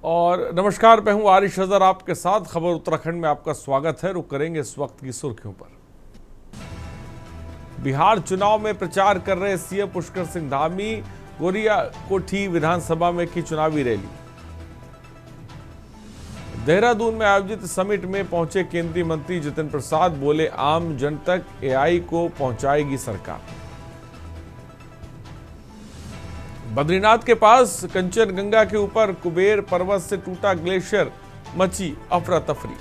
और नमस्कार, मैं हूं आरिश अजहर, आपके साथ खबर उत्तराखंड में आपका स्वागत है। रुक करेंगे इस वक्त की सुर्खियों पर। बिहार चुनाव में प्रचार कर रहे सीएम पुष्कर सिंह धामी गोरिया कोठी विधानसभा में की चुनावी रैली। देहरादून में आयोजित समिट में पहुंचे केंद्रीय मंत्री जितिन प्रसाद, बोले आम जन तक एआई को पहुंचाएगी सरकार। बद्रीनाथ के पास कंचनजंगा के ऊपर कुबेर पर्वत से टूटा ग्लेशियर, मची अफरा तफरी।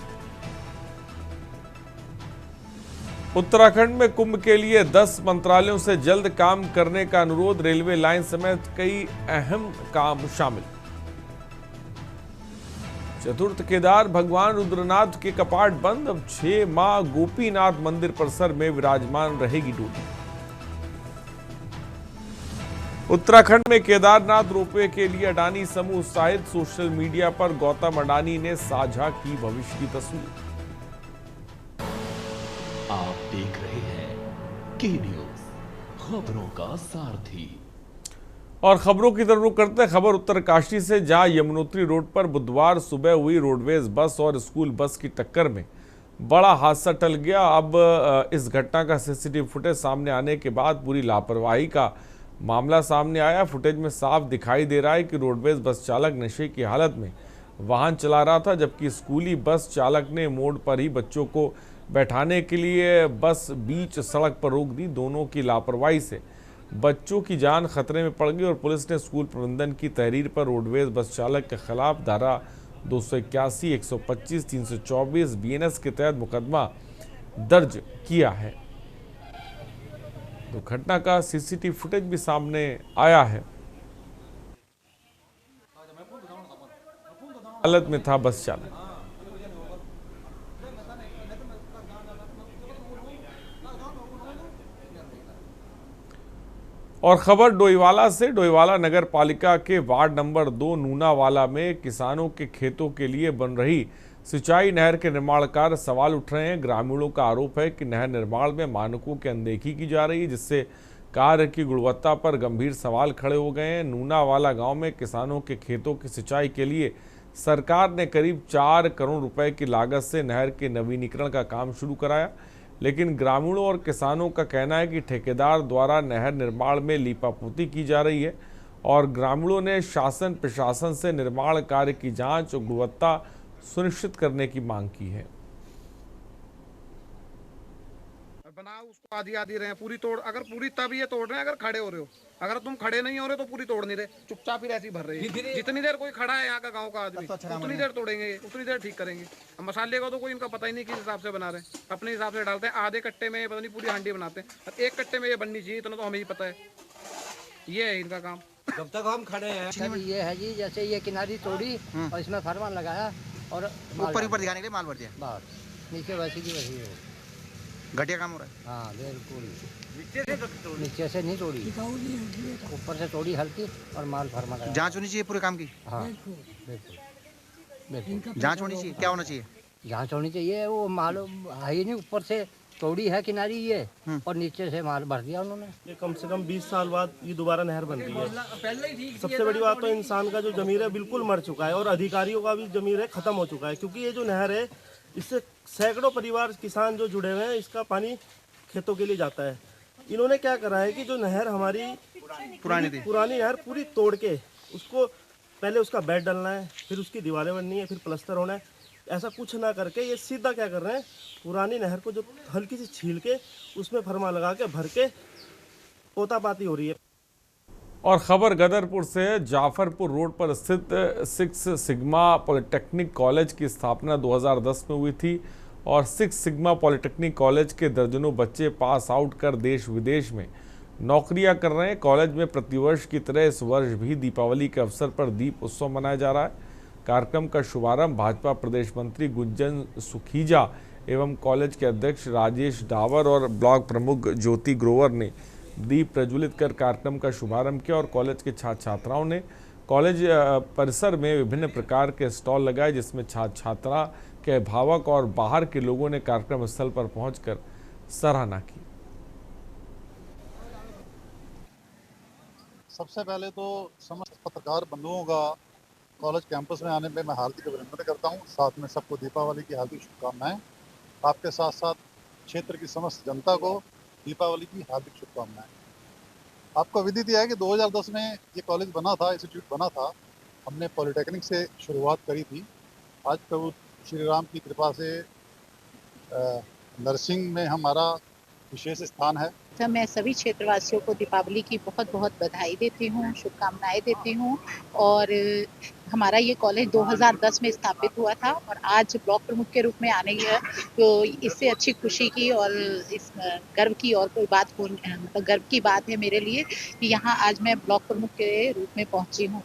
उत्तराखंड में कुंभ के लिए 10 मंत्रालयों से जल्द काम करने का अनुरोध, रेलवे लाइन समेत कई अहम काम शामिल। चतुर्थ केदार भगवान रुद्रनाथ के कपाट बंद, अब 6 माह गोपीनाथ मंदिर परिसर में विराजमान रहेगी डोली। उत्तराखंड में केदारनाथ रोपवे के लिए अडानी समूह उत्साहित, सोशल मीडिया पर गौतम अडानी ने साझा की भविष्य की तस्वीर। आप देख रहे हैं के न्यूज, खबरों का सारथी। और खबरों की तरफ रुख करते हैं खबर उत्तरकाशी से, जहां यमुनोत्री रोड पर बुधवार सुबह हुई रोडवेज बस और स्कूल बस की टक्कर में बड़ा हादसा टल गया। अब इस घटना का सीसीटीवी फुटेज सामने आने के बाद पूरी लापरवाही का मामला सामने आया। फुटेज में साफ दिखाई दे रहा है कि रोडवेज बस चालक नशे की हालत में वाहन चला रहा था, जबकि स्कूली बस चालक ने मोड़ पर ही बच्चों को बैठाने के लिए बस बीच सड़क पर रोक दी। दोनों की लापरवाही से बच्चों की जान खतरे में पड़ गई और पुलिस ने स्कूल प्रबंधन की तहरीर पर रोडवेज बस चालक के खिलाफ धारा 281, 125, 324 बीएनएस के तहत मुकदमा दर्ज किया है। तो घटना का सीसीटीवी फुटेज भी सामने आया है। हालत में था बस चालक। और खबर डोईवाला से, डोईवाला नगर पालिका के वार्ड नंबर 2 नूनावाला में किसानों के खेतों के लिए बन रही सिंचाई नहर के निर्माण कार्य सवाल उठ रहे हैं। ग्रामीणों का आरोप है कि नहर निर्माण में मानकों की अनदेखी की जा रही है, जिससे कार्य की गुणवत्ता पर गंभीर सवाल खड़े हो गए हैं। नूनावाला गांव में किसानों के खेतों की सिंचाई के लिए सरकार ने करीब 4 करोड़ रुपए की लागत से नहर के नवीनीकरण का काम शुरू कराया, लेकिन ग्रामीणों और किसानों का कहना है कि ठेकेदार द्वारा नहर निर्माण में लीपापोती की जा रही है और ग्रामीणों ने शासन प्रशासन से निर्माण कार्य की जांच और गुणवत्ता सुनिश्चित करने की मांग की है। बनाओ उसको आधी आधी रहे, पूरी तोड़, अगर पूरी तब ये तोड़ रहे हैं अगर खड़े हो रहे हो, अगर तुम खड़े नहीं हो रहे तो पूरी तोड़ नहीं रहे, चुपचाप ही ऐसी भर रहे हैं। जितनी देर कोई खड़ा है यहाँ का गांव का आदमी उतनी देर तोड़ेंगे, उतनी देर ठीक करेंगे। अब मसाले का तो कोई इनका पता ही नहीं किस हिसाब से बना रहे हैं, अपने हिसाब से डालते हैं। आधे कट्टे में पता नहीं पूरी हांडी बनाते हैं, एक कट्टे में ये बननी चाहिए, इतना तो हमें ही पता है। ये है इनका काम। जब तक हम खड़े हैं ये है जी, जैसे ये किनारी तोड़ी और इसमें फरमान लगाया और ऊपर दिखाने के लिए माल भर दिया, बस नीचे वैसी की वैसी है। घटिया काम हो रहा है। हाँ बिल्कुल, नीचे से नहीं तोड़ी, ऊपर से तोड़ी हल्की और माल फरमा लगाया। जांच होनी चाहिए पूरे काम की। हाँ बिल्कुल बिल्कुल, जांच होनी चाहिए। क्या होना चाहिए? जांच होनी चाहिए। वो माल है ही नहीं, ऊपर से तोड़ी है किनारी ये और नीचे से माल भर दिया उन्होंने। ये कम से कम 20 साल बाद ये दोबारा नहर बन रही है। सबसे बड़ी बात तो इंसान का जो जमीर है बिल्कुल मर चुका है और अधिकारियों का भी जमीर है खत्म हो चुका है, क्योंकि ये जो नहर है इससे सैकड़ों परिवार किसान जो जुड़े हुए हैं, इसका पानी खेतों के लिए जाता है। इन्होंने क्या करा है कि जो नहर हमारी पुरानी नहर पूरी तोड़ के उसको पहले उसका बेड डालना है, फिर उसकी दीवारें बननी है, फिर प्लास्टर होना है। ऐसा कुछ ना करके ये सीधा क्या कर रहे हैं, पुरानी नहर को जो हल्की सी छील के उसमें फरमा लगा के भर के पोतापाती हो रही है। और खबर गदरपुर से, जाफरपुर रोड पर स्थित 6 सिग्मा पॉलिटेक्निक कॉलेज की स्थापना 2010 में हुई थी और 6 सिग्मा पॉलिटेक्निक कॉलेज के दर्जनों बच्चे पास आउट कर देश विदेश में नौकरियां कर रहे हैं। कॉलेज में प्रतिवर्ष की तरह इस वर्ष भी दीपावली के अवसर पर दीप उत्सव मनाया जा रहा है। कार्यक्रम का शुभारंभ भाजपा प्रदेश मंत्री गुंजन सुखीजा एवं कॉलेज के अध्यक्ष राजेश डावर और ब्लॉक प्रमुख ज्योति ग्रोवर ने दीप प्रज्वलित कर कार्यक्रम का शुभारंभ किया और कॉलेज के छात्र छात्राओं ने कॉलेज परिसर में विभिन्न प्रकार के स्टॉल लगाए, जिसमें छात्र छात्रा के अभिभावक और बाहर के लोगों ने कार्यक्रम स्थल पर पहुंचकर सराहना की। सबसे पहले तो समस्त पत्रकार बंधुओं का कॉलेज कैंपस में आने पे मैं हार्दिक अभिनंदन करता हूँ। साथ में सबको दीपावली की हार्दिक शुभकामनाएं। आपके साथ साथ क्षेत्र की समस्त जनता को दीपावली की हार्दिक शुभकामनाएं। आपको विदित है कि 2010 में ये कॉलेज बना था, इंस्टीट्यूट बना था। हमने पॉलिटेक्निक से शुरुआत करी थी। आज प्रभु श्री राम की कृपा से नर्सिंग में हमारा विशेष स्थान है। तो मैं सभी क्षेत्रवासियों को दीपावली की बहुत बहुत बधाई देती हूँ, शुभकामनाएं देती हूँ। और हमारा ये कॉलेज 2010 में स्थापित हुआ था और आज ब्लॉक प्रमुख के रूप में आने की तो इससे अच्छी खुशी की और इस गर्व की और कोई बात हो, मतलब गर्व की बात है मेरे लिए कि यहाँ आज मैं ब्लॉक प्रमुख के रूप में पहुँची हूँ।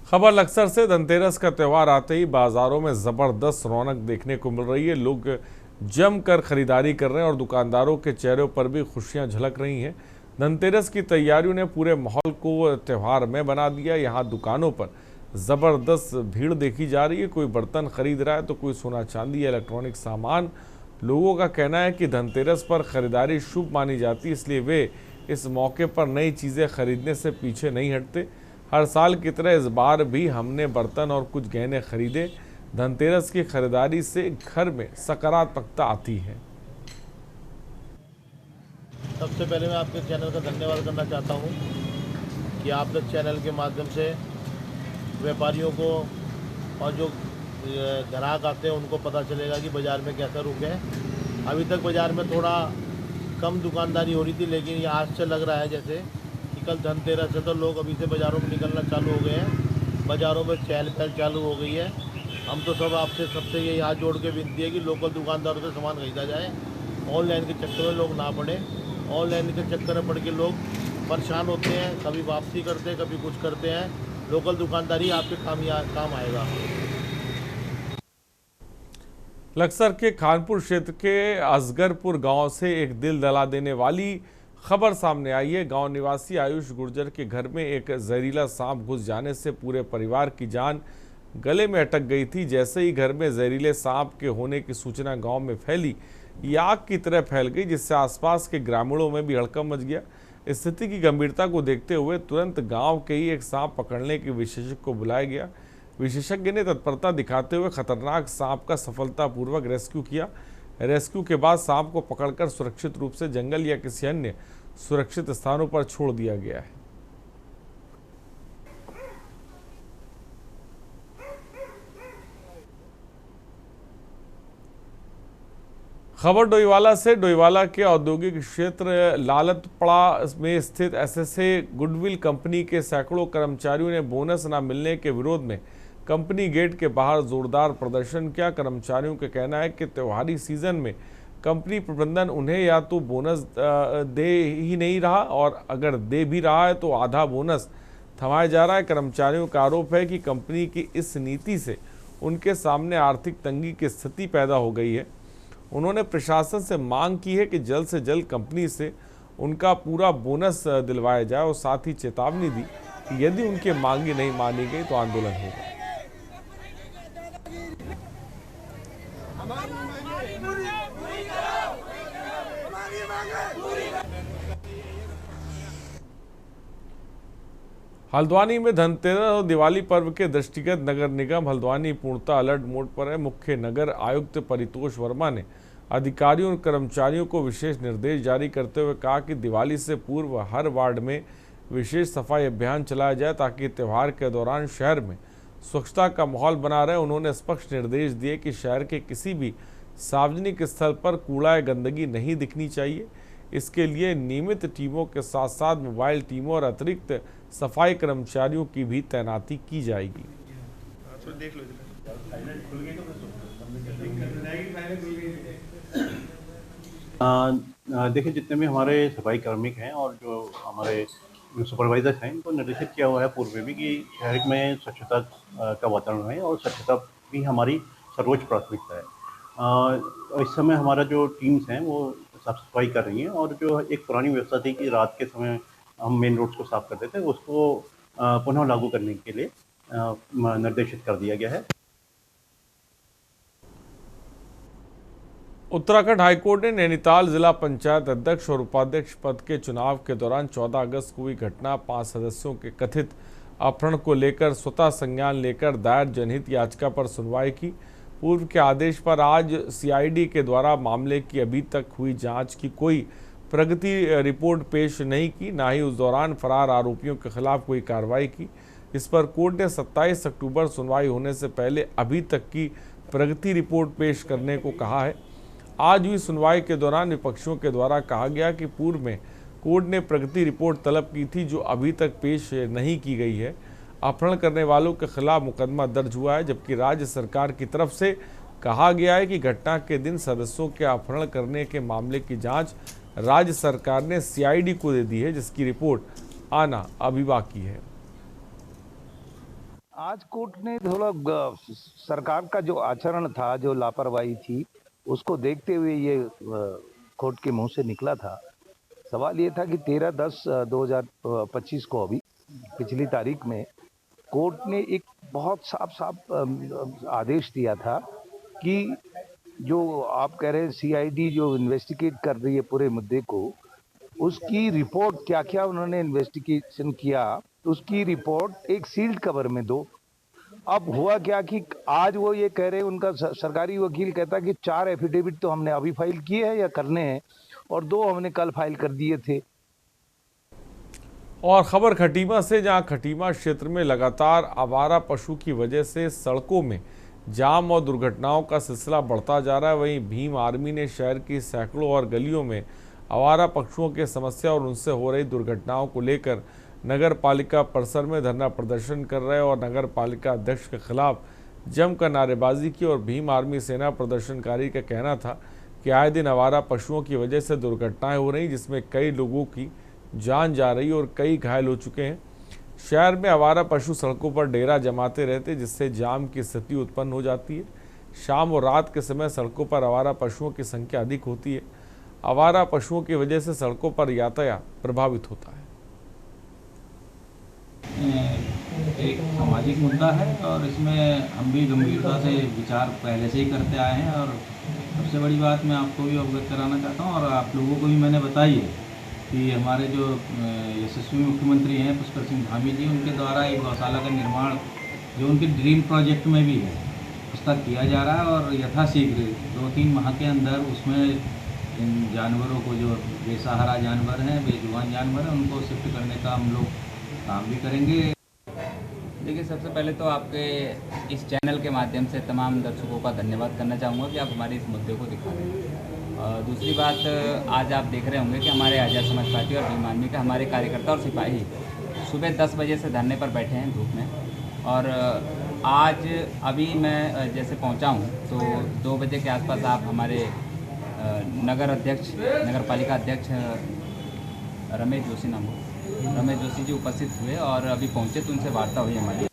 खबर लक्सर से धनतेरस का त्यौहार आते ही बाजारों में जबरदस्त रौनक देखने को मिल रही है। लोग जमकर खरीदारी कर रहे हैं और दुकानदारों के चेहरों पर भी खुशियां झलक रही हैं। धनतेरस की तैयारियों ने पूरे माहौल को त्यौहार में बना दिया। यहां दुकानों पर जबरदस्त भीड़ देखी जा रही है। कोई बर्तन खरीद रहा है तो कोई सोना चांदी या इलेक्ट्रॉनिक सामान। लोगों का कहना है कि धनतेरस पर खरीदारी शुभ मानी जाती है, इसलिए वे इस मौके पर नई चीज़ें खरीदने से पीछे नहीं हटते। हर साल की तरह इस बार भी हमने बर्तन और कुछ गहने खरीदे। धनतेरस की खरीदारी से घर में सकारात्मकता आती है। सबसे पहले मैं आपके चैनल का धन्यवाद करना चाहता हूं कि आप लोग चैनल के माध्यम से व्यापारियों को और जो ग्राहक आते हैं उनको पता चलेगा कि बाज़ार में कैसा रुख है। अभी तक बाज़ार में थोड़ा कम दुकानदारी हो रही थी, लेकिन ये आज से लग रहा है जैसे कि कल धनतेरस है तो लोग अभी से बाज़ारों में निकलना चालू हो गए हैं। बाज़ारों में चहल पहल चालू हो गई है। हम तो सब आपसे सबसे यही हाथ जोड़ के विनती है कि लोकल दुकानदारों से सामान खरीदा जाए, ऑनलाइन के चक्कर में लोग ना पड़े। ऑनलाइन के चक्कर में पड़ के लोग परेशान होते हैं, कभी वापसी करते हैं, कभी कुछ करते हैं। लोकल दुकानदारी आपके काम आएगा। लक्सर के खानपुर क्षेत्र के असगरपुर गांव से एक दिल दहला देने वाली खबर सामने आई है। गांव निवासी आयुष गुर्जर के घर में एक जहरीला सांप घुस जाने से पूरे परिवार की जान गले में अटक गई थी। जैसे ही घर में जहरीले सांप के होने की सूचना गांव में फैली, ये आग की तरह फैल गई, जिससे आसपास के ग्रामीणों में भी हड़कंप मच गया। स्थिति की गंभीरता को देखते हुए तुरंत गांव के ही एक सांप पकड़ने के विशेषज्ञ को बुलाया गया। विशेषज्ञ ने तत्परता दिखाते हुए खतरनाक सांप का सफलतापूर्वक रेस्क्यू किया। रेस्क्यू के बाद सांप को पकड़कर सुरक्षित रूप से जंगल या किसी अन्य सुरक्षित स्थानों पर छोड़ दिया गया है। खबर डोईवाला से। डोईवाला के औद्योगिक क्षेत्र लालतपड़ा में स्थित एसएसए गुडविल कंपनी के सैकड़ों कर्मचारियों ने बोनस न मिलने के विरोध में कंपनी गेट के बाहर जोरदार प्रदर्शन किया। कर्मचारियों का कहना है कि त्योहारी सीजन में कंपनी प्रबंधन उन्हें या तो बोनस दे ही नहीं रहा और अगर दे भी रहा है तो आधा बोनस थमाया जा रहा है। कर्मचारियों का आरोप है कि कंपनी की इस नीति से उनके सामने आर्थिक तंगी की स्थिति पैदा हो गई है। उन्होंने प्रशासन से मांग की है कि जल्द से जल्द कंपनी से उनका पूरा बोनस दिलवाया जाए और साथ ही चेतावनी दी कि यदि उनकी मांगी नहीं मानी गई तो आंदोलन होगा। हल्द्वानी में धनतेरस और दिवाली पर्व के दृष्टिगत नगर निगम हल्द्वानी पूर्णतः अलर्ट मोड पर है। मुख्य नगर आयुक्त परितोष वर्मा ने अधिकारियों और कर्मचारियों को विशेष निर्देश जारी करते हुए कहा कि दिवाली से पूर्व हर वार्ड में विशेष सफाई अभियान चलाया जाए ताकि त्यौहार के दौरान शहर में स्वच्छता का माहौल बना रहे। उन्होंने स्पष्ट निर्देश दिए कि शहर के किसी भी सार्वजनिक स्थल पर कूड़ा या गंदगी नहीं दिखनी चाहिए। इसके लिए नियमित टीमों के साथ साथ मोबाइल टीमों और अतिरिक्त सफाई कर्मचारियों की भी तैनाती की जाएगी। देखिए, जितने भी हमारे सफाई कार्मिक हैं और जो हमारे सुपरवाइजर्स हैं, इनको निर्देशित किया हुआ है पूर्व में भी कि शहर में स्वच्छता का वातावरण है और स्वच्छता भी हमारी सर्वोच्च प्राथमिकता है। इस समय हमारा जो टीम्स हैं वो साफ सफाई कर रही हैं और जो एक पुरानी व्यवस्था थी कि रात के समय हम मेन रोड्स को साफ करते थे, उसको पुनः लागू करने के लिए निर्देशित कर दिया गया है। उत्तराखंड हाईकोर्ट ने नैनीताल जिला पंचायत अध्यक्ष और उपाध्यक्ष पद के चुनाव के दौरान 14 अगस्त को हुई घटना 5 सदस्यों के कथित अपहरण को लेकर स्वतः संज्ञान लेकर दायर जनहित याचिका पर सुनवाई की। पूर्व के आदेश पर आज सीआईडी के द्वारा मामले की अभी तक हुई जांच की कोई प्रगति रिपोर्ट पेश नहीं की, ना ही उस दौरान फरार आरोपियों के खिलाफ कोई कार्रवाई की। इस पर कोर्ट ने 27 अक्टूबर सुनवाई होने से पहले अभी तक की प्रगति रिपोर्ट पेश करने को कहा है। आज हुई सुनवाई के दौरान विपक्षियों के द्वारा कहा गया कि पूर्व में कोर्ट ने प्रगति रिपोर्ट तलब की थी जो अभी तक पेश नहीं की गई है। अपहरण करने वालों के खिलाफ मुकदमा दर्ज हुआ है, जबकि राज्य सरकार की तरफ से कहा गया है कि घटना के दिन सदस्यों के अपहरण करने के मामले की जांच राज्य सरकार ने सीआईडी को दे दी है, जिसकी रिपोर्ट आना अभी बाकी है। आज कोर्ट ने थोड़ा सरकार का जो आचरण था, जो लापरवाही थी, उसको देखते हुए ये कोर्ट के मुंह से निकला था। सवाल ये था कि 13/10/2025 को अभी पिछली तारीख में कोर्ट ने एक बहुत साफ आदेश दिया था कि जो आप कह रहे हैं सीआईडी जो इन्वेस्टिगेट कर रही है पूरे मुद्दे को, उसकी रिपोर्ट क्या क्या उन्होंने इन्वेस्टिगेशन किया, उसकी रिपोर्ट एक सील्ड कवर में दो। अब हुआ क्या कि आज वो ये कह रहे हैं, उनका सरकारी वकील कहता कि 4 एफिडेविट तो हमने अभी फाइल किए हैं या करने हैं और 2 हमने कल फाइल कर दिए थे। और खबर खटीमा से, जहां खटीमा क्षेत्र में लगातार आवारा पशु की वजह से सड़कों में जाम और दुर्घटनाओं का सिलसिला बढ़ता जा रहा है। वहीं भीम आर्मी ने शहर की सैकड़ों और गलियों में आवारा पशुओं की समस्या और उनसे हो रही दुर्घटनाओं को लेकर नगर पालिका परिसर में धरना प्रदर्शन कर रहे और नगर पालिका अध्यक्ष के खिलाफ जमकर नारेबाजी की। और भीम आर्मी सेना प्रदर्शनकारी का कहना था कि आए दिन आवारा पशुओं की वजह से दुर्घटनाएं हो रही, जिसमें कई लोगों की जान जा रही और कई घायल हो चुके हैं। शहर में आवारा पशु सड़कों पर डेरा जमाते रहते, जिससे जाम की स्थिति उत्पन्न हो जाती है। शाम और रात के समय सड़कों पर आवारा पशुओं की संख्या अधिक होती है। आवारा पशुओं की वजह से सड़कों पर यातायात प्रभावित होता है। एक सामाजिक मुद्दा है और इसमें हम भी गंभीरता से विचार पहले से ही करते आए हैं। और सबसे बड़ी बात मैं आपको भी अवगत कराना चाहता हूं और आप लोगों को भी मैंने बताई है कि हमारे जो यशस्वी मुख्यमंत्री हैं पुष्कर सिंह धामी जी, उनके द्वारा एक गौशाला का निर्माण जो उनके ड्रीम प्रोजेक्ट में भी है उसका किया जा रहा है और यथाशीघ्र 2-3 माह के अंदर उसमें इन जानवरों को, जो बेसहारा जानवर हैं, बेजुबान जानवर हैं, उनको शिफ्ट करने का हम लोग काम भी करेंगे। देखिए, सबसे पहले तो आपके इस चैनल के माध्यम से तमाम दर्शकों का धन्यवाद करना चाहूँगा कि आप हमारे इस मुद्दे को दिखा रहे हैं। और दूसरी बात, आज आप देख रहे होंगे कि हमारे आज़ाद समाज पार्टी और भीम आर्मी का हमारे कार्यकर्ता और सिपाही सुबह 10 बजे से धरने पर बैठे हैं धूप में। और आज अभी मैं जैसे पहुँचा हूँ तो 2 बजे के आसपास आप हमारे नगर पालिका अध्यक्ष रमेश जोशी जी उपस्थित हुए और अभी पहुंचे तो उनसे वार्ता हुई हमारी।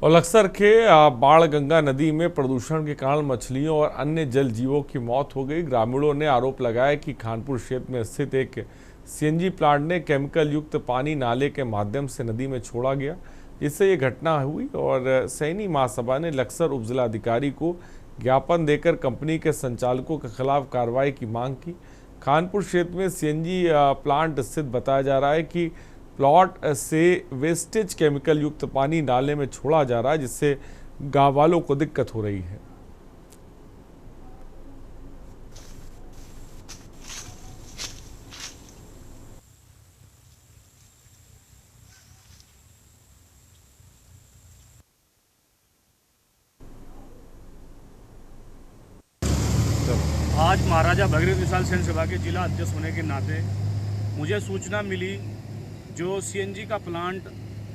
और लक्सर के बाणगंगा नदी में प्रदूषण के कारण मछलियों और अन्य जल जीवों की मौत हो गई। ग्रामीणों ने आरोप लगाया कि खानपुर क्षेत्र में स्थित एक सीएनजी प्लांट ने केमिकल युक्त पानी नाले के माध्यम से नदी में छोड़ा गया, जिससे ये घटना हुई। और सैनी महासभा ने लक्सर उपजिलाधिकारी को ज्ञापन देकर कंपनी के संचालकों के खिलाफ कार्रवाई की मांग की। खानपुर क्षेत्र में सीएनजी प्लांट स्थित बताया जा रहा है कि प्लॉट से वेस्टेज केमिकल युक्त पानी नाले में छोड़ा जा रहा है, जिससे गांव वालों को दिक्कत हो रही है। आज महाराजा भगीरथ विशाल सेन सभा के जिला अध्यक्ष होने के नाते मुझे सूचना मिली जो सीएनजी का प्लांट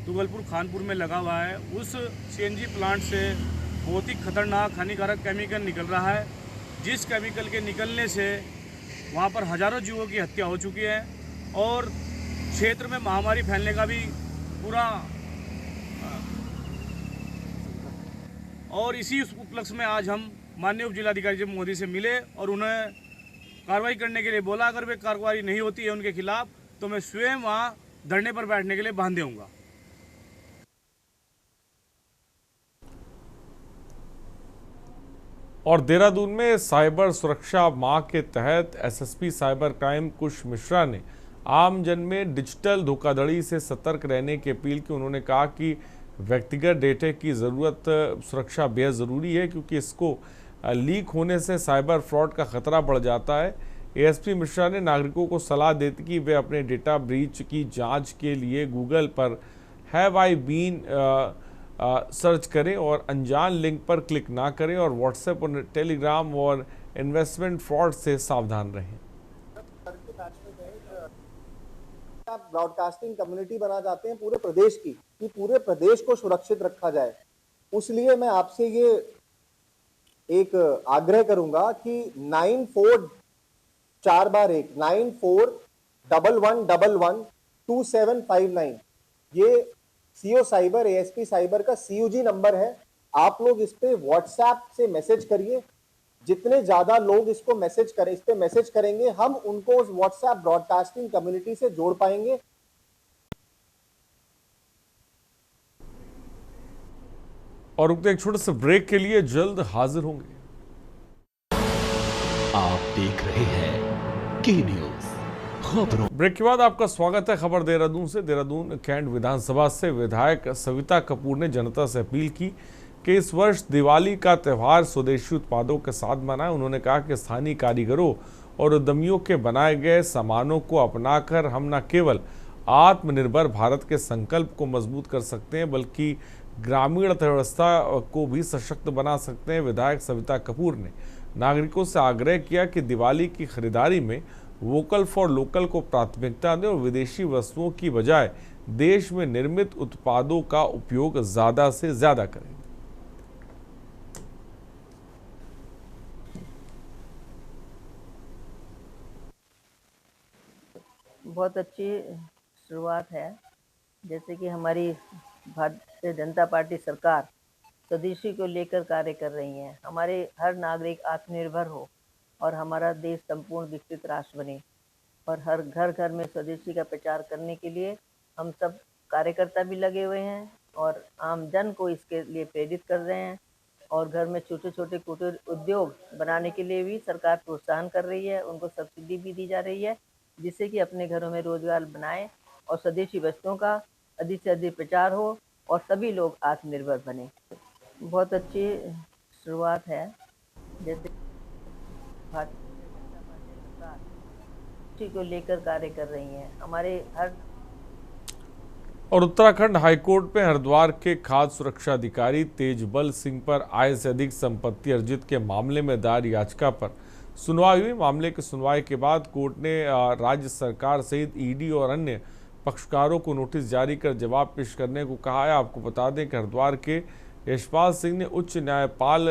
तुगलपुर खानपुर में लगा हुआ है, उस सीएनजी प्लांट से बहुत ही खतरनाक हानिकारक केमिकल निकल रहा है, जिस केमिकल के निकलने से वहां पर हजारों जीवों की हत्या हो चुकी है और क्षेत्र में महामारी फैलने का भी पूरा। और इसी उपलक्ष्य में आज हम माननीय उप जिलाधिकारी जी मोदी से मिले और उन्हें कार्रवाई करने के लिए बोला। अगर वे कार्रवाई नहीं होती है उनके खिलाफ तो मैं स्वयं वहां धरने पर बैठने के लिए बांध दूंगा। और देहरादून में साइबर सुरक्षा माह के तहत एसएसपी साइबर क्राइम कुश मिश्रा ने आमजन में डिजिटल धोखाधड़ी से सतर्क रहने की अपील की। उन्होंने कहा कि व्यक्तिगत डेटा की ज़रूरत सुरक्षा बेहद ज़रूरी है, क्योंकि इसको लीक होने से साइबर फ्रॉड का खतरा बढ़ जाता है। एएसपी मिश्रा ने नागरिकों को सलाह देती कि वे अपने डेटा ब्रीच की जांच के लिए गूगल पर हैव आई बीन सर्च करें और अनजान लिंक पर क्लिक ना करें और व्हाट्सएप और टेलीग्राम और इन्वेस्टमेंट फ्रॉड से सावधान रहें। आप ब्रॉडकास्टिंग कम्युनिटी बना चाहते हैं पूरे प्रदेश की, कि पूरे प्रदेश को सुरक्षित रखा जाए, उसलिए मैं आपसे ये एक आग्रह करूंगा कि 9411112759 ये सीओ साइबर एएसपी साइबर का सीयूजी नंबर है। आप लोग इस पे व्हाट्सएप से मैसेज करिए। जितने ज्यादा लोग इसको मैसेज करें, इस पे मैसेज करेंगे, हम उनको उस व्हाट्सएप ब्रॉडकास्टिंग कम्युनिटी से जोड़ पाएंगे। और रुकते एक छोटे से ब्रेक के लिए, जल्द हाजिर होंगे। आप देख रहे हैं के न्यूज़ खबरों। ब्रेक के बाद आपका स्वागत है खबर देहरादून से। देहरादून कैंट विधानसभा से विधायक सविता कपूर ने जनता से अपील की कि इस वर्ष दिवाली का त्यौहार स्वदेशी उत्पादों के साथ मनाएं। उन्होंने कहा कि स्थानीय कारीगरों और उद्यमियों के बनाए गए सामानों को अपनाकर हम न केवल आत्मनिर्भर भारत के संकल्प को मजबूत कर सकते हैं, बल्कि ग्रामीण अर्थव्यवस्था को भी सशक्त बना सकते हैं। विधायक सविता कपूर ने नागरिकों से आग्रह किया कि दिवाली की खरीदारी में वोकल फॉर लोकल को प्राथमिकता दें और विदेशी वस्तुओं की बजाय देश में निर्मित उत्पादों का उपयोग ज़्यादा से ज़्यादा करें। बहुत अच्छी शुरुआत है। जैसे कि हमारी भारतीय जनता पार्टी सरकार स्वदेशी को लेकर कार्य कर रही है। हमारे हर नागरिक आत्मनिर्भर हो और हमारा देश संपूर्ण विकसित राष्ट्र बने, और हर घर घर में स्वदेशी का प्रचार करने के लिए हम सब कार्यकर्ता भी लगे हुए हैं और आम जन को इसके लिए प्रेरित कर रहे हैं। और घर में छोटे छोटे कुटीर उद्योग बनाने के लिए भी सरकार प्रोत्साहन कर रही है, उनको सब्सिडी भी दी जा रही है, जिससे कि अपने घरों में रोजगार बनाएं और स्वदेशी वस्तुओं का अधिक से अधिक प्रचार हो और सभी लोग आत्मनिर्भर बने। बहुत अच्छी शुरुआत है। जैसे भारतीय जनता पार्टी सरकार स्वदेशी को लेकर कार्य कर रही है। हमारे हर और उत्तराखंड हाईकोर्ट में हरिद्वार के खाद्य सुरक्षा अधिकारी तेजबल सिंह पर आय से अधिक संपत्ति अर्जित के मामले में दायर याचिका पर सुनवाई हुई। मामले की सुनवाई के बाद कोर्ट ने राज्य सरकार सहित ईडी और अन्य पक्षकारों को नोटिस जारी कर जवाब पेश करने को कहा है। आपको बता दें कि हरिद्वार के यशपाल सिंह ने उच्च न्यायपाल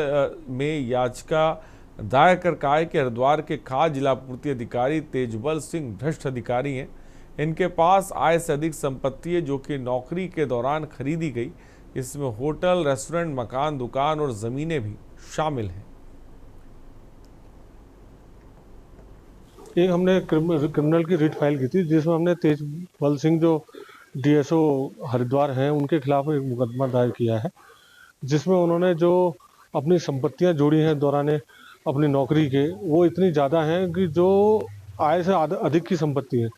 में याचिका दायर कर कहा है कि हरिद्वार के खाद्य जिलापूर्ति अधिकारी तेजबल सिंह भ्रष्ट अधिकारी हैं। इनके पास आय से अधिक संपत्ति है जो कि नौकरी के दौरान खरीदी गई। इसमें होटल, रेस्टोरेंट, मकान, दुकान और ज़मीनें भी शामिल हैं। एक हमने क्रिमिनल की रिट फाइल की थी, जिसमें हमने तेजबल सिंह जो डीएसओ हरिद्वार हैं उनके खिलाफ एक मुकदमा दायर किया है, जिसमें उन्होंने जो अपनी संपत्तियां जोड़ी हैं दौरान अपनी नौकरी के, वो इतनी ज़्यादा हैं कि जो आय से अधिक की संपत्ति है,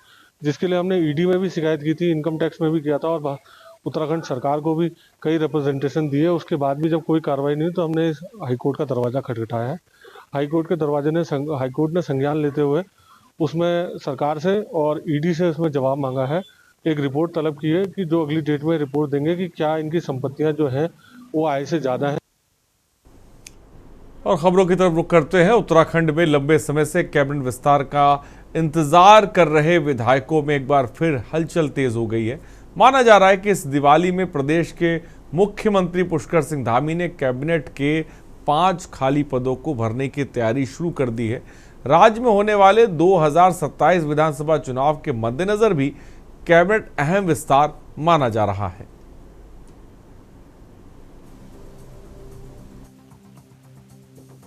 जिसके लिए हमने ईडी में भी शिकायत की थी, इनकम टैक्स में भी किया था और उत्तराखंड सरकार को भी कई रिप्रेजेंटेशन दिए। उसके बाद भी जब कोई कार्रवाई नहीं तो हमने हाईकोर्ट का दरवाज़ा खटखटाया है। हाईकोर्ट के दरवाजे ने हाईकोर्ट ने संज्ञान लेते हुए उसमें सरकार से और ईडी से उसमें जवाब मांगा है, एक रिपोर्ट तलब की है कि जो अगली डेट में रिपोर्ट देंगे कि क्या इनकी संपत्तियां जो हैं वो आय से ज़्यादा है। और खबरों की तरफ रुख करते हैं। उत्तराखंड में लंबे समय से कैबिनेट विस्तार का इंतजार कर रहे विधायकों में एक बार फिर हलचल तेज हो गई है। माना जा रहा है कि इस दिवाली में प्रदेश के मुख्यमंत्री पुष्कर सिंह धामी ने कैबिनेट के 5 खाली पदों को भरने की तैयारी शुरू कर दी है। राज्य में होने वाले 2027 विधानसभा चुनाव के मद्देनजर भी कैबिनेट अहम विस्तार माना जा रहा है।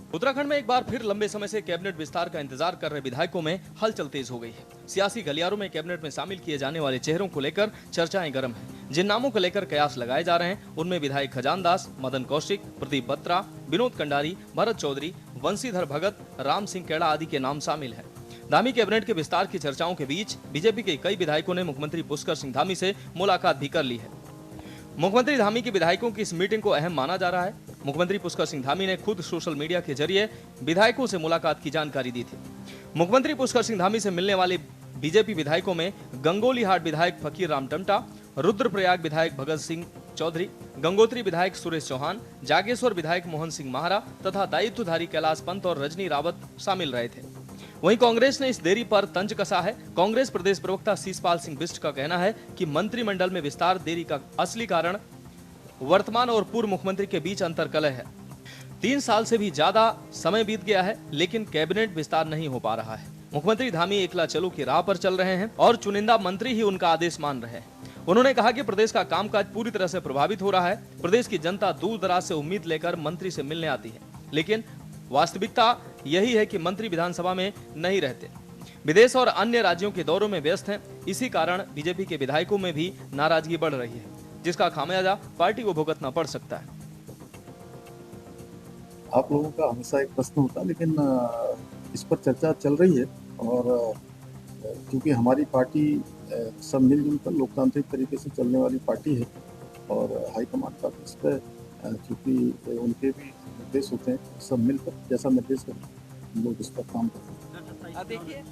उत्तराखंड में एक बार फिर लंबे समय से कैबिनेट विस्तार का इंतजार कर रहे विधायकों में हलचल तेज हो गई है। सियासी गलियारों में कैबिनेट में शामिल किए जाने वाले चेहरों को लेकर चर्चाएं गर्म हैं। जिन नामों को लेकर कयास लगाए जा रहे हैं उनमें विधायक खजान दास, मदन कौशिक, प्रदीप बत्रा, विनोद कंडारी, भरत चौधरी, वंशीधर भगत, राम सिंह केड़ा आदि के नाम शामिल हैं। धामी कैबिनेट के विस्तार की चर्चाओं के बीच बीजेपी के कई विधायकों ने मुख्यमंत्री पुष्कर सिंह धामी से मुलाकात भी कर ली है। मुख्यमंत्री धामी के विधायकों की इस मीटिंग को अहम माना जा रहा है। मुख्यमंत्री पुष्कर सिंह धामी ने खुद सोशल मीडिया के जरिए विधायकों से मुलाकात की जानकारी दी थी। मुख्यमंत्री पुष्कर सिंह धामी से मिलने वाले बीजेपी विधायकों में गंगोली हाट विधायक फकीर राम टमटा, रुद्रप्रयाग विधायक भगत सिंह चौधरी, गंगोत्री विधायक सुरेश चौहान, जागेश्वर विधायक मोहन सिंह माहरा तथा दायित्वधारी कैलाश पंत और रजनी रावत शामिल रहे थे। वहीं कांग्रेस ने इस देरी पर तंज कसा है। कांग्रेस प्रदेश प्रवक्ता शीशपाल सिंह बिष्ट का कहना है कि मंत्रिमंडल में विस्तार देरी का असली कारण वर्तमान और पूर्व मुख्यमंत्री के बीच अंतर्कलह है। 3 साल से भी ज्यादा समय बीत गया है, लेकिन कैबिनेट विस्तार नहीं हो पा रहा है। मुख्यमंत्री धामी एकला चलो की राह पर चल रहे हैं और चुनिंदा मंत्री ही उनका आदेश मान रहे हैं। उन्होंने कहा कि प्रदेश का कामकाज पूरी तरह से प्रभावित हो रहा है। प्रदेश की जनता दूर दराज से उम्मीद लेकर मंत्री से मिलने आती है, लेकिन वास्तविकता यही है कि मंत्री विधानसभा में नहीं रहते, विदेश और अन्य राज्यों के दौरों में व्यस्त हैं। इसी कारण बीजेपी के विधायकों में भी नाराजगी बढ़ रही है, जिसका खामियाजा पार्टी को भुगतना पड़ सकता है। आप लोगों का हमेशा एक प्रश्न होता है, लेकिन इस पर चर्चा चल रही है और क्योंकि हमारी पार्टी सब मिलजुल कर लोकतांत्रिक तरीके से चलने वाली पार्टी है और हाईकमान का इस पर क्योंकि उनके भी निर्देश होते हैं, सब मिलकर जैसा निर्देश करें हम लोग इस पर काम करते हैं। देखिए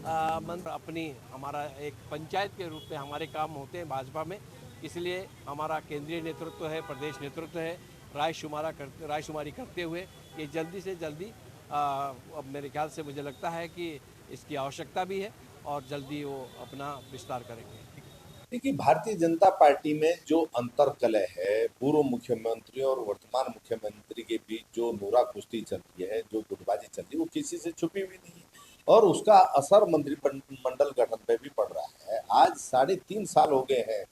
अपनी हमारा एक पंचायत के रूप में हमारे काम होते हैं भाजपा में, इसलिए हमारा केंद्रीय नेतृत्व है, प्रदेश नेतृत्व है, रायशुमारी करते हुए ये जल्दी से जल्दी अब मेरे ख्याल से मुझे लगता है कि इसकी आवश्यकता भी है और जल्दी वो अपना विस्तार करेंगे। देखिए, भारतीय जनता पार्टी में जो अंतर्कलह है, पूर्व मुख्यमंत्री और वर्तमान मुख्यमंत्री के बीच जो नूरा कुश्ती चलती है, जो गुटबाजी चलती है, वो किसी से छुपी हुई नहीं है और उसका असर मंत्रिमंडल गठन पे भी पड़ रहा है। आज 3.5 साल हो गए हैं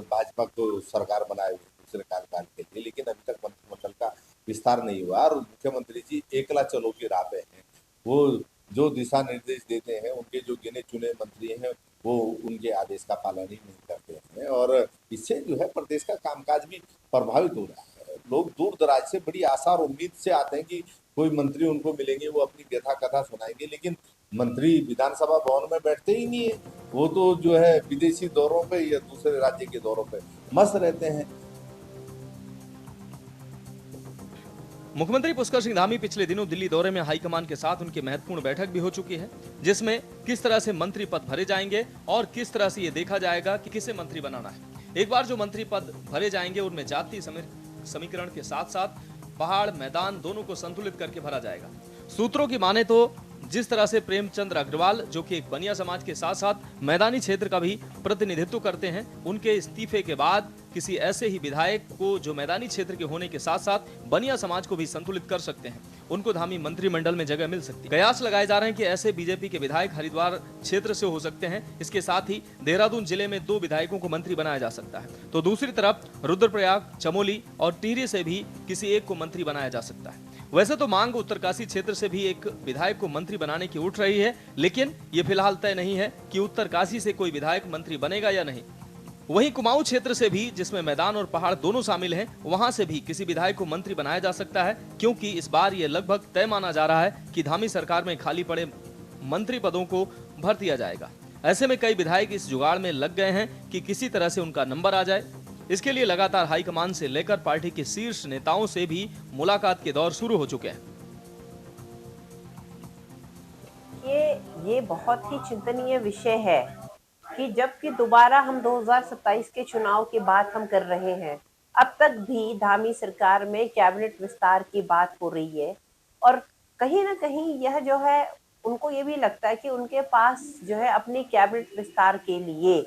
भाजपा को सरकार बनाए हुए दूसरे कार्यकाल के लिए, लेकिन अभी तक मंत्रिमंडल का विस्तार नहीं हुआ और मुख्यमंत्री जी एकला चलो की राह पे हैं। वो जो दिशा निर्देश देते हैं, उनके जो गिने चुने मंत्री हैं वो उनके आदेश का पालन ही नहीं करते हैं और इससे जो है प्रदेश का कामकाज भी प्रभावित हो रहा है। लोग दूर दराज से बड़ी आशा और उम्मीद से आते हैं कि कोई मंत्री उनको मिलेंगे, वो अपनी व्यथा कथा सुनाएंगे, लेकिन मंत्री विधानसभा भवन में बैठते ही नहीं है। वो तो जो है विदेशी दौरों पे या दूसरे राज्य के दौरों पे मस्त रहते हैं। मुख्यमंत्री पुष्कर सिंह धामी पिछले दिनों दिल्ली दौरे में हाईकमान के साथ उनकी महत्वपूर्ण बैठक भी हो चुकी है, जिसमें किस तरह से मंत्री पद भरे जाएंगे और किस तरह से ये देखा जाएगा कि किसे मंत्री बनाना है। एक बार जो मंत्री पद भरे जाएंगे उनमें जातीय समीकरण के साथ साथ पहाड़ मैदान दोनों को संतुलित करके भरा जाएगा। सूत्रों की माने तो जिस तरह से प्रेमचंद्र अग्रवाल, जो कि एक बनिया समाज के साथ साथ मैदानी क्षेत्र का भी प्रतिनिधित्व करते हैं, उनके इस्तीफे के बाद किसी ऐसे ही विधायक को जो मैदानी क्षेत्र के होने के साथ साथ बनिया समाज को भी संतुलित कर सकते हैं, उनको धामी मंत्रिमंडल में जगह मिल सकती है। कयास लगाए जा रहे हैं कि ऐसे बीजेपी के विधायक हरिद्वार क्षेत्र से हो सकते हैं। इसके साथ ही देहरादून जिले में 2 विधायकों को मंत्री बनाया जा सकता है, तो दूसरी तरफ रुद्रप्रयाग, चमोली और टिहरी से भी किसी एक को मंत्री बनाया जा सकता है। वैसे तो मांग उत्तरकाशी क्षेत्र से भी एक विधायक को मंत्री बनाने की उठ रही है, लेकिन ये फिलहाल तय नहीं है कि उत्तरकाशी से कोई विधायक मंत्री बनेगा या नहीं। वहीं कुमाऊं क्षेत्र से भी, जिसमें मैदान और पहाड़ दोनों शामिल हैं, वहां से भी किसी विधायक को मंत्री बनाया जा सकता है, क्योंकि इस बार ये लगभग तय माना जा रहा है कि धामी सरकार में खाली पड़े मंत्री पदों को भर दिया जाएगा। ऐसे में कई विधायक इस जुगाड़ में लग गए हैं कि किसी तरह से उनका नंबर आ जाए। इसके लिए लगातार हाईकमान से लेकर पार्टी के शीर्ष नेताओं से भी मुलाकात के दौर शुरू हो चुके हैं। ये बहुत ही चिंतनीय विषय है कि जबकि दोबारा हम 2027 के चुनाव की बात हम कर रहे हैं, अब तक भी धामी सरकार में कैबिनेट विस्तार की बात हो रही है और कहीं ना कहीं यह जो है उनको ये भी लगता है कि उनके पास जो है अपनी कैबिनेट विस्तार के लिए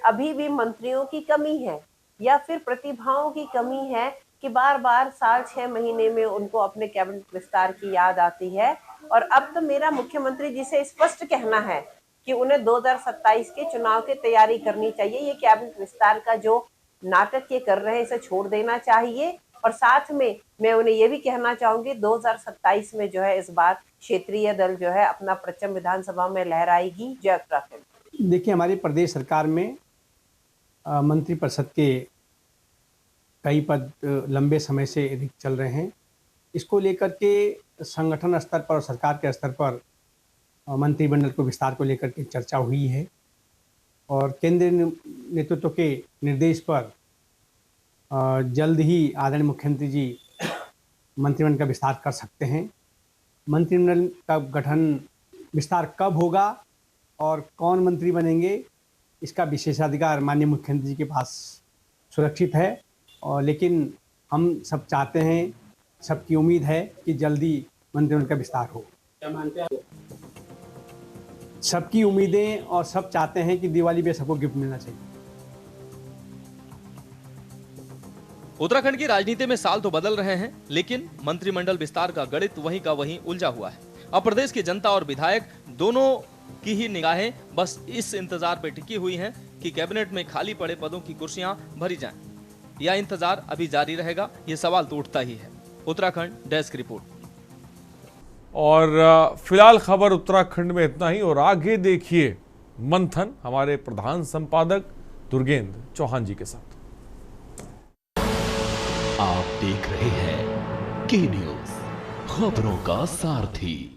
अभी भी मंत्रियों की कमी है या फिर प्रतिभाओं की कमी है कि बार बार साल 6 महीने में उनको अपने कैबिनेट विस्तार की याद आती है। और अब तो मेरा मुख्यमंत्री जी से स्पष्ट कहना है कि उन्हें 2027 के चुनाव की तैयारी करनी चाहिए। ये कैबिनेट विस्तार का जो नाटक ये कर रहे हैं इसे छोड़ देना चाहिए और साथ में मैं उन्हें ये भी कहना चाहूंगी 2027 में जो है इस बार क्षेत्रीय दल जो है अपना परचम विधानसभा में लहराएगी। जय उत्तराखंड। देखिए, हमारी प्रदेश सरकार में मंत्रिपरिषद के कई पद लंबे समय से रिक्त चल रहे हैं। इसको लेकर के संगठन स्तर पर और सरकार के स्तर पर मंत्रिमंडल को विस्तार को लेकर के चर्चा हुई है और केंद्रीय नेतृत्व के निर्देश पर जल्द ही आदरणीय मुख्यमंत्री जी मंत्रिमंडल का विस्तार कर सकते हैं। मंत्रिमंडल का गठन विस्तार कब होगा और कौन मंत्री बनेंगे, इसका विशेषाधिकार माननीय मुख्यमंत्री जी के पास सुरक्षित है। और लेकिन हम सब चाहते हैं, सबकी उम्मीद है कि जल्दी मंत्रिमंडल का विस्तार हो। क्या मानते हैं? सबकी उम्मीदें और सब चाहते हैं कि दिवाली पे सबको गिफ्ट मिलना चाहिए। उत्तराखंड की राजनीति में साल तो बदल रहे हैं, लेकिन मंत्रिमंडल विस्तार का गणित वहीं का वहीं उलझा हुआ है। अब प्रदेश की जनता और विधायक दोनों की ही निगाहें बस इस इंतजार पे टिकी हुई हैं कि कैबिनेट में खाली पड़े पदों की कुर्सियां भरी जाएं। यह इंतजार अभी जारी रहेगा, ये सवाल तो उठता ही है। Uttarakhand desk report. और फिलहाल खबर उत्तराखंड में इतना ही, और आगे देखिए मंथन हमारे प्रधान संपादक दुर्गेंद्र चौहान जी के साथ। आप देख रहे हैं के न्यूज़, खबरों का सारथी।